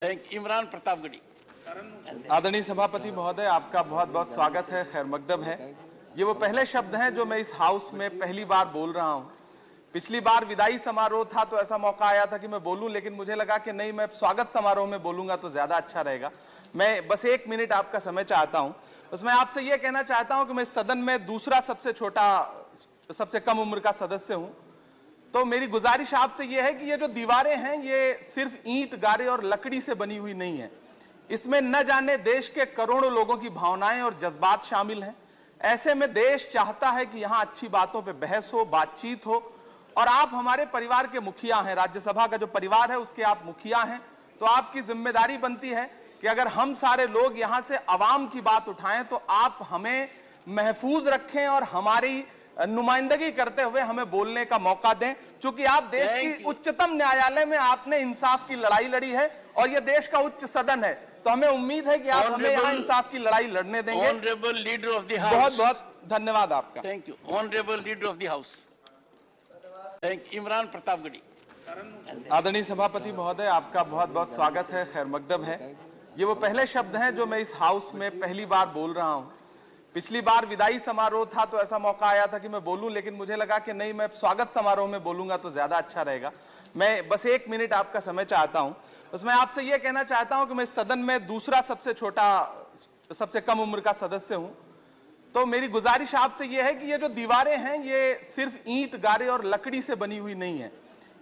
इमरान प्रतापगढ़ी। आदरणीय सभापति महोदय, आपका बहुत बहुत स्वागत है, खैर मकदम है। ये वो पहले शब्द हैं जो मैं इस हाउस में पहली बार बोल रहा हूं। पिछली बार विदाई समारोह था तो ऐसा मौका आया था कि मैं बोलूं, लेकिन मुझे लगा कि नहीं, मैं स्वागत समारोह में बोलूंगा तो ज्यादा अच्छा रहेगा। मैं बस 1 मिनट आपका समय चाहता हूं। बस मैं आपसे यह कहना चाहता हूं कि मैं सदन में दूसरा सबसे छोटा, सबसे कम उम्र का सदस्य हूं। तो मेरी गुजारिश आपसे यह है कि ये जो दीवारें हैं ये सिर्फ ईंट, गारे और लकड़ी से बनी हुई नहीं है। इसमें न जाने देश के करोड़ों लोगों की भावनाएं और जज्बात शामिल हैं। ऐसे में देश चाहता है कि यहां अच्छी बातों पे बहस हो, बातचीत हो। और आप हमारे परिवार के मुखिया हैं, राज्यसभा का जो परिवार है उसके आप मुखिया हैं। तो आपकी जिम्मेदारी बनती है कि अगर हम सारे लोग यहां से अवाम की बात उठाएं तो आप हमें महफूज रखें और हमारी नुमाइंदगी करते हुए हमें बोलने का मौका दें। क्योंकि आप देश की उच्चतम न्यायालय में आपने इंसाफ की लड़ाई लड़ी है और यह देश का उच्च सदन है, तो हमें उम्मीद है कि आप हमें यहाँ इंसाफ की लड़ाई लड़ने देंगे। Honourable leader of the house, बहुत बहुत धन्यवाद आपका। Thank you. Honourable leader of the house, Imran Pratapgarhi. आदरणीय सभापति महोदय, आपका बहुत बहुत स्वागत है, खैर मकदम है। ये वो पहले शब्द हैं जो मैं इस हाउस में पहली बार बोल रहा हूं। पिछली बार विदाई समारोह था तो ऐसा मौका आया था कि मैं बोलूं, लेकिन मुझे लगा कि नहीं, मैं स्वागत समारोह में बोलूंगा तो ज्यादा अच्छा रहेगा। मैं बस 1 मिनट आपका समय चाहता हूं। बस मैं आपसे यह कहना चाहता हूं कि मैं सदन में दूसरा सबसे छोटा, सबसे कम उम्र का सदस्य हूं। तो मेरी गुजारिश आपसे यह है कि ये जो दीवारें हैं ये सिर्फ ईंट, गारे और लकड़ी से बनी हुई नहीं है।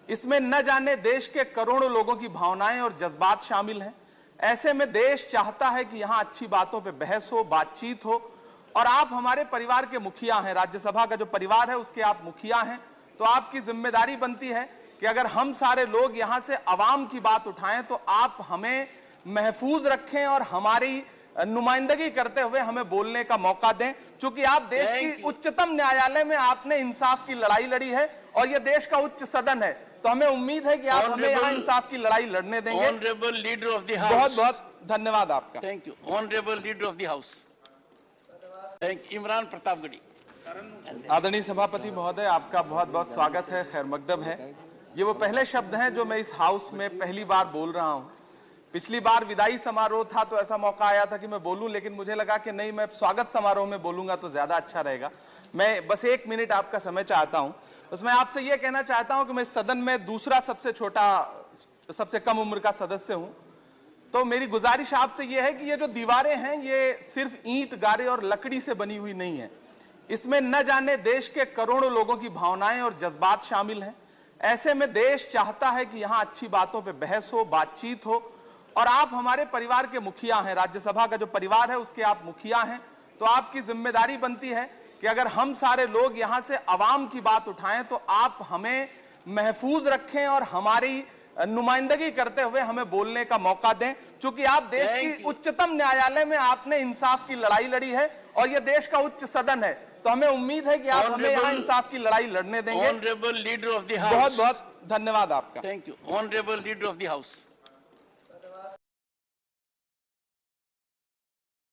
इसमें न जाने देश के करोड़ों लोगों की भावनाएं और जज्बात शामिल हैं। ऐसे में देश चाहता है कि यहां अच्छी बातों पर बहस हो, बातचीत हो। और आप हमारे परिवार के मुखिया हैं, राज्यसभा का जो परिवार है उसके आप मुखिया हैं। तो आपकी जिम्मेदारी बनती है कि अगर हम सारे लोग यहां से अवाम की बात उठाएं तो आप हमें महफूज रखें और हमारी नुमाइंदगी करते हुए हमें बोलने का मौका दें। क्योंकि आप देश की उच्चतम न्यायालय में आपने इंसाफ की लड़ाई लड़ी है और यह देश का उच्च सदन है, तो हमें उम्मीद है कि आप हमें यहाँ इंसाफ की लड़ाई लड़ने देंगे। Honourable leader of the house, बहुत बहुत धन्यवाद आपका। Thank you. Honourable leader of the house, Imran Pratapgarhi. आदरणीय सभापति महोदय, आपका बहुत बहुत स्वागत है, खैर मकदम है। ये वो पहले शब्द हैं जो मैं इस हाउस में पहली बार बोल रहा हूं। पिछली बार विदाई समारोह था तो ऐसा मौका आया था कि मैं बोलूं, लेकिन मुझे लगा कि नहीं, मैं स्वागत समारोह में बोलूंगा तो ज्यादा अच्छा रहेगा। मैं बस 1 मिनट आपका समय चाहता हूं। बस मैं आपसे यह कहना चाहता हूं कि मैं सदन में दूसरा सबसे छोटा, सबसे कम उम्र का सदस्य हूं। तो मेरी गुजारिश आपसे यह है कि ये जो दीवारें हैं ये सिर्फ ईंट, गारे और लकड़ी से बनी हुई नहीं है। इसमें न जाने देश के करोड़ों लोगों की भावनाएं और जज्बात शामिल हैं। ऐसे में देश चाहता है कि यहां अच्छी बातों पे बहस हो, बातचीत हो। और आप हमारे परिवार के मुखिया हैं, राज्यसभा का जो परिवार है उसके आप मुखिया हैं। तो आपकी जिम्मेदारी बनती है कि अगर हम सारे लोग यहां से अवाम की बात उठाएं तो आप हमें महफूज रखें और हमारी नुमाइंदगी करते हुए हमें बोलने का मौका दें। क्योंकि आप देश की उच्चतम न्यायालय में आपने इंसाफ की लड़ाई लड़ी है और यह देश का उच्च सदन है, तो हमें उम्मीद है कि आप हमें यहाँ इंसाफ की लड़ाई लड़ने देंगे। Honourable leader of the house, बहुत बहुत धन्यवाद आपका। Thank you. Honourable leader of the house,